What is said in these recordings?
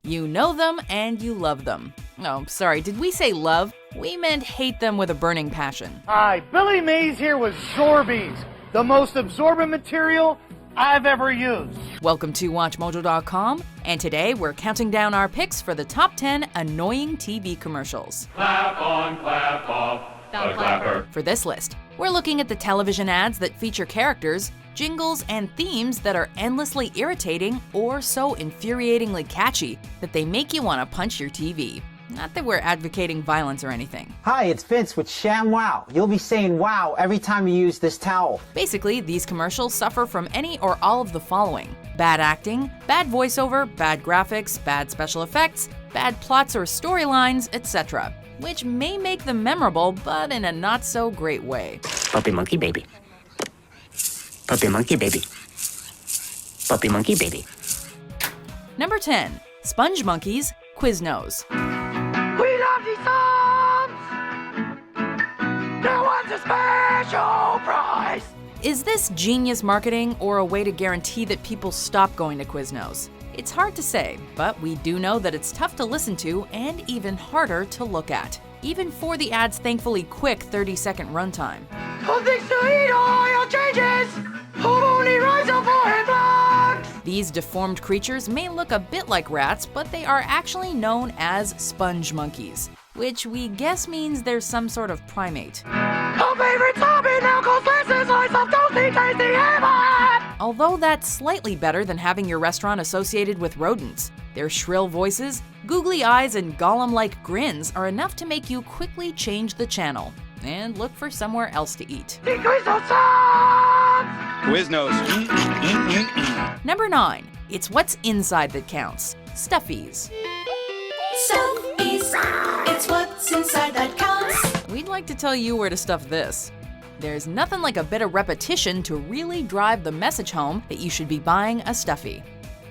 You know them and you love them. Oh, sorry, did we say love? We meant hate them with a burning passion. Hi, Billy Mays here with Zorbies, the most absorbent material I've ever used. Welcome to WatchMojo.com, and today we're counting down our picks for the top 10 annoying TV commercials. Clap on, clap off, a clapper. For this list, we're looking at the television ads that feature characters, jingles, and themes that are endlessly irritating or so infuriatingly catchy that they make you want to punch your TV. Not that we're advocating violence or anything. Hi, it's Vince with Sham Wow. You'll be saying wow every time you use this towel. Basically, these commercials suffer from any or all of the following: bad acting, bad voiceover, bad graphics, bad special effects, bad plots or storylines, etc., which may make them memorable, but in a not-so-great way. Puppy monkey baby. Puppy monkey baby. Puppy monkey baby. Number 10. Spongmonkeys, Quiznos. We love these songs! No one's a special prize! Is this genius marketing or a way to guarantee that people stop going to Quiznos? It's hard to say, but we do know that it's tough to listen to and even harder to look at, even for the ad's thankfully quick 30-second runtime. All things to eat, oil changes! Only rise up for blocks! These deformed creatures may look a bit like rats, but they are actually known as sponge monkeys, which we guess means they're some sort of primate. Our favorite topping now calls glasses, slice of toasty tasty ever! Although that's slightly better than having your restaurant associated with rodents. Their shrill voices, googly eyes, and golem-like grins are enough to make you quickly change the channel and look for somewhere else to eat. Quiznos. Number 9. It's what's inside that counts. Stuffies. Stuffies, it's what's inside that counts. We'd like to tell you where to stuff this. There's nothing like a bit of repetition to really drive the message home that you should be buying a Stuffy.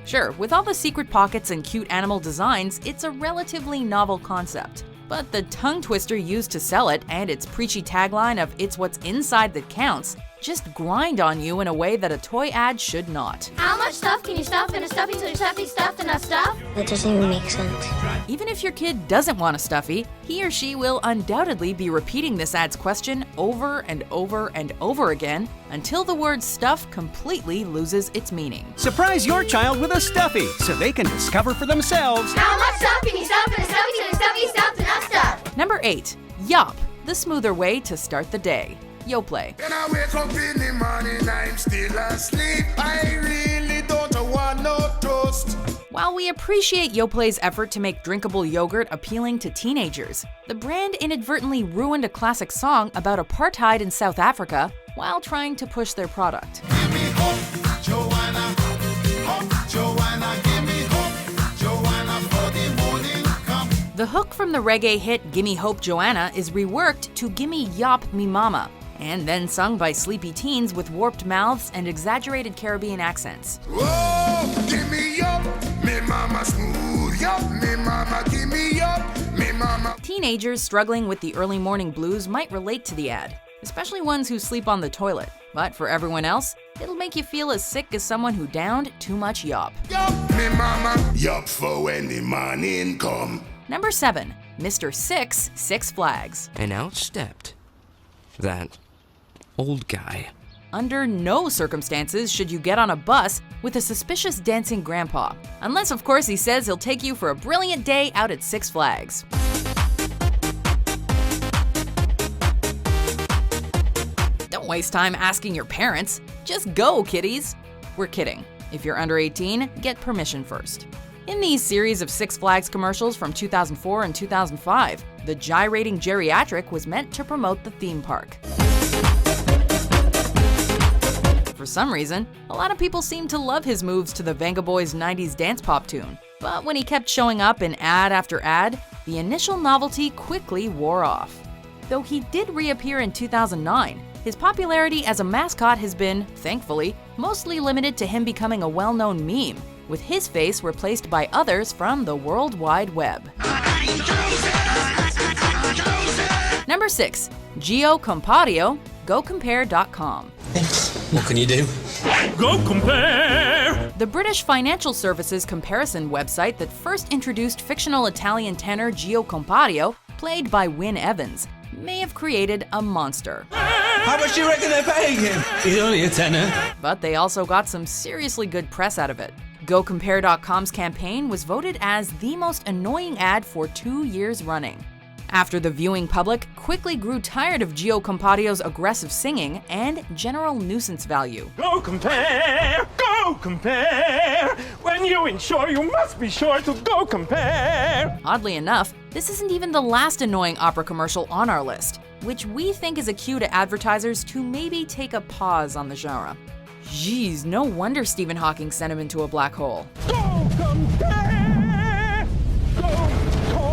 Sure, with all the secret pockets and cute animal designs, it's a relatively novel concept. But the tongue twister used to sell it and its preachy tagline of "It's what's inside that counts" just grind on you in a way that a toy ad should not. How much stuff can you stuff in a Stuffy till your Stuffy stuffed enough stuff? That doesn't even make sense. Even if your kid doesn't want a Stuffy, he or she will undoubtedly be repeating this ad's question over and over and over again until the word stuff completely loses its meaning. Surprise your child with a Stuffy so they can discover for themselves. How much stuff can you stuff in a Stuffy till your Stuffy stuffed enough stuff? Number 8. Yop, the smoother way to start the day. Yoplait. When I wake up in the morning, I'm still asleep. I really don't want no toast. While we appreciate Yoplait's effort to make drinkable yogurt appealing to teenagers, the brand inadvertently ruined a classic song about apartheid in South Africa while trying to push their product. Give me hope, Joanna. Hope, Joanna. Give me hope, Joanna, for the morning come. The hook from the reggae hit Gimme Hope Joanna is reworked to Gimme Yop Me Mama, and then sung by sleepy teens with warped mouths and exaggerated Caribbean accents. Whoa, give me up, me mama smooth, yup, me mama, give me up, me mama. Teenagers struggling with the early morning blues might relate to the ad, especially ones who sleep on the toilet. But for everyone else, it'll make you feel as sick as someone who downed too much yop. Yup, me mama, yup for when the morning come. Number 7. Mr. Six, Six Flags. And out stepped that old guy. Under no circumstances should you get on a bus with a suspicious dancing grandpa. Unless, of course, he says he'll take you for a brilliant day out at Six Flags. Don't waste time asking your parents. Just go, kiddies. We're kidding. If you're under 18, get permission first. In these series of Six Flags commercials from 2004 and 2005, the gyrating geriatric was meant to promote the theme park. For some reason, a lot of people seemed to love his moves to the Venga Boys' 90s dance pop tune. But when he kept showing up in ad after ad, the initial novelty quickly wore off. Though he did reappear in 2009, his popularity as a mascot has been, thankfully, mostly limited to him becoming a well-known meme, with his face replaced by others from the World Wide Web. Number 6. Gio Compario, GoCompare.com. What can you do? Go compare! The The British financial services comparison website that first introduced fictional Italian tenor Gio Compario, played by Wyn Evans, may have created a monster. How much do you reckon they're paying him? He's only a tenor. But they also got some seriously good press out of it. GoCompare.com's campaign was voted as the most annoying ad for 2 years running. After the viewing public quickly grew tired of Gio Compario's aggressive singing and general nuisance value. Go compare! Go compare! When you insure, you must be sure to go compare! Oddly enough, this isn't even the last annoying opera commercial on our list, which we think is a cue to advertisers to maybe take a pause on the genre. Jeez, no wonder Stephen Hawking sent him into a black hole. Go compare! Go compare!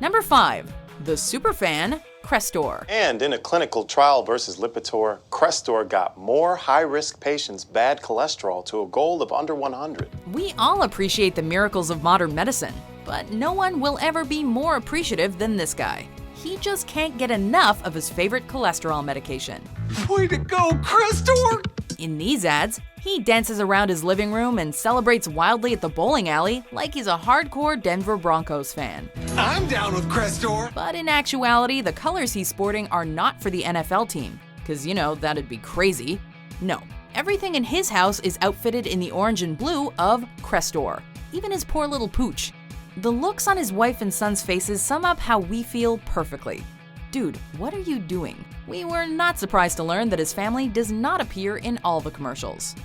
Number 5. The Superfan, Crestor. And in a clinical trial versus Lipitor, Crestor got more high-risk patients' bad cholesterol to a goal of under 100. We all appreciate the miracles of modern medicine, but no one will ever be more appreciative than this guy. He just can't get enough of his favorite cholesterol medication. Way to go, Crestor! In these ads, he dances around his living room and celebrates wildly at the bowling alley like he's a hardcore Denver Broncos fan. I'm down with Crestor! But in actuality, the colors he's sporting are not for the NFL team, because you know, that'd be crazy. No, everything in his house is outfitted in the orange and blue of Crestor, even his poor little pooch. The looks on his wife and son's faces sum up how we feel perfectly. Dude, what are you doing? We were not surprised to learn that his family does not appear in all the commercials.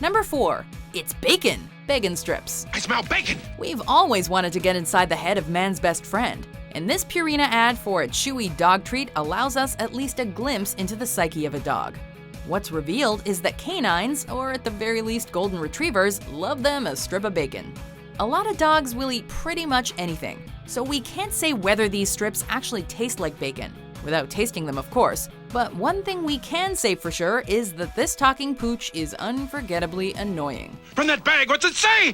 Number 4. It's bacon! Beggin strips. I smell bacon! We've always wanted to get inside the head of man's best friend, and this Purina ad for a chewy dog treat allows us at least a glimpse into the psyche of a dog. What's revealed is that canines, or at the very least golden retrievers, love them a strip of bacon. A lot of dogs will eat pretty much anything, so we can't say whether these strips actually taste like bacon, without tasting them of course, but one thing we can say for sure is that this talking pooch is unforgettably annoying. From that bag, what's it say?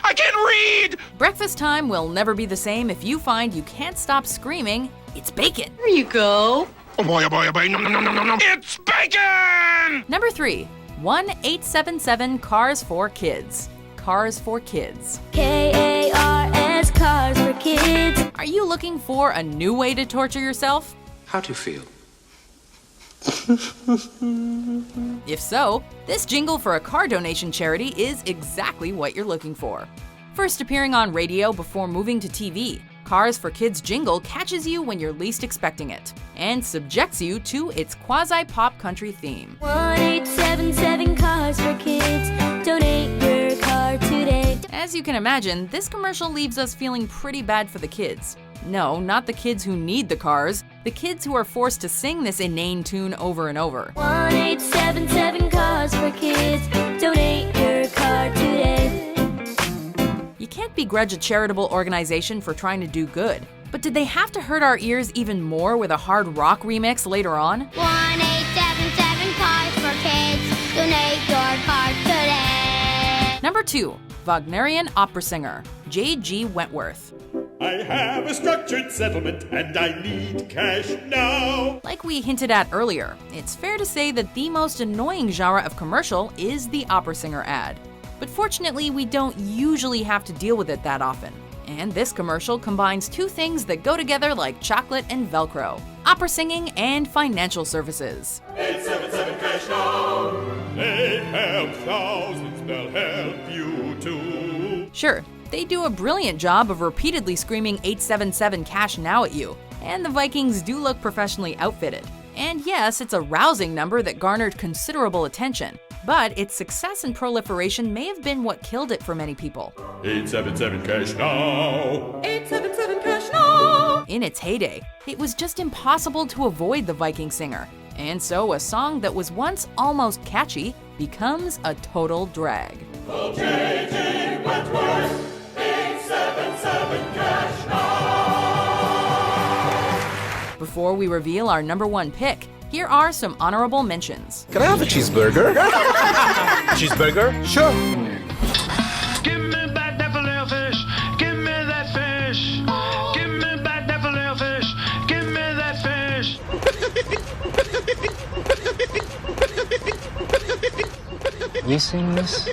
I can't read! Breakfast time will never be the same if you find you can't stop screaming, "It's bacon!" There you go. Oh boy, oh boy, oh boy, nom nom nom nom nom nom! It's bacon! Number 3. 1-877 Cars for Kids. Cars for Kids. K-A-R-S, Cars for Kids. Are you looking for a new way to torture yourself? How do you feel? If so, this jingle for a car donation charity is exactly what you're looking for. First appearing on radio before moving to TV, Cars for Kids jingle catches you when you're least expecting it and subjects you to its quasi-pop country theme. 1-877 Cars for Kids. Donate your car today. As you can imagine, this commercial leaves us feeling pretty bad for the kids. No, not the kids who need the cars, the kids who are forced to sing this inane tune over and over. 1-877 Cars for Kids. Donate your car today. You can't begrudge a charitable organization for trying to do good, but did they have to hurt our ears even more with a hard rock remix later on? 1-877 Cars for Kids. Donate your car today. Number 2. Wagnerian opera singer, J.G. Wentworth. I have a structured settlement and I need cash now. Like we hinted at earlier, it's fair to say that the most annoying genre of commercial is the opera singer ad. But fortunately, we don't usually have to deal with it that often. And this commercial combines two things that go together like chocolate and Velcro: opera singing and financial services. 877 cash now. They help thousands, they'll help you too. Sure, they do a brilliant job of repeatedly screaming 877 cash now at you, and the Vikings do look professionally outfitted. And yes, it's a rousing number that garnered considerable attention, but its success and proliferation may have been what killed it for many people. 877 cash now. 877 cash now! In its heyday, it was just impossible to avoid the Viking singer, and so a song that was once almost catchy becomes a total drag. Oh, J.G. Wentworth, 877 cash now. Before we reveal our number 1 pick, here are some honorable mentions. Can I have a cheeseburger? Cheeseburger? Sure. Give me back that filet fish. Give me that fish. Give me back that filet fish. Give me that fish. you seen this?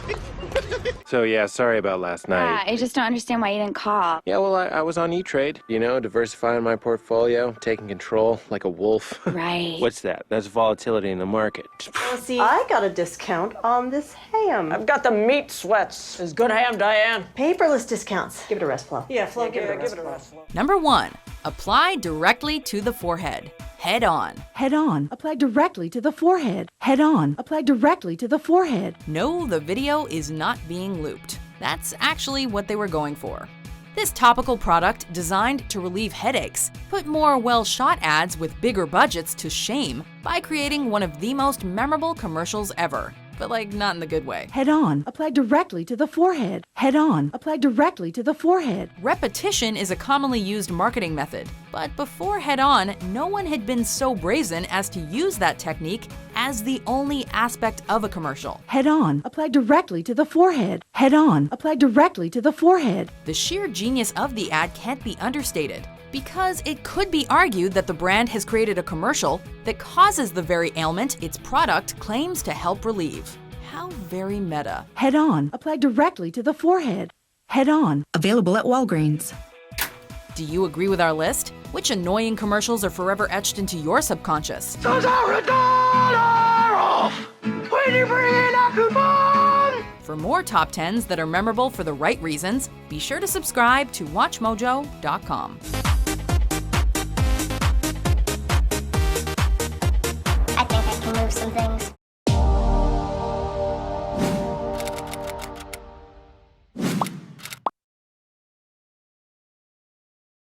So yeah, sorry about last night. I just don't understand why you didn't call. Yeah, well, I was on E-Trade, you know, diversifying my portfolio, taking control like a wolf. Right. What's that? That's volatility in the market. Well, see, I got a discount on this ham. I've got the meat sweats. Is good ham, Diane? Paperless discounts. Give it a rest, Flo. Yeah, Flo, give it a rest. Number 1. Apply directly to the forehead. Head on. Head on. Apply directly to the forehead. Head on. Apply directly to the forehead. No, the video is not being looped. That's actually what they were going for. This topical product, designed to relieve headaches, put more well-shot ads with bigger budgets to shame by creating one of the most memorable commercials ever. But like, not in the good way. Head on. Apply directly to the forehead. Head on. Apply directly to the forehead. Repetition is a commonly used marketing method, but before Head On, no one had been so brazen as to use that technique as the only aspect of a commercial. Head on. Apply directly to the forehead. Head on. Apply directly to the forehead. The sheer genius of the ad can't be understated, because it could be argued that the brand has created a commercial that causes the very ailment its product claims to help relieve. How very meta. Head on. Apply directly to the forehead. Head on. Available at Walgreens. Do you agree with our list? Which annoying commercials are forever etched into your subconscious? Those are $1 off when you bring in a coupon. For more top 10s that are memorable for the right reasons, be sure to subscribe to WatchMojo.com.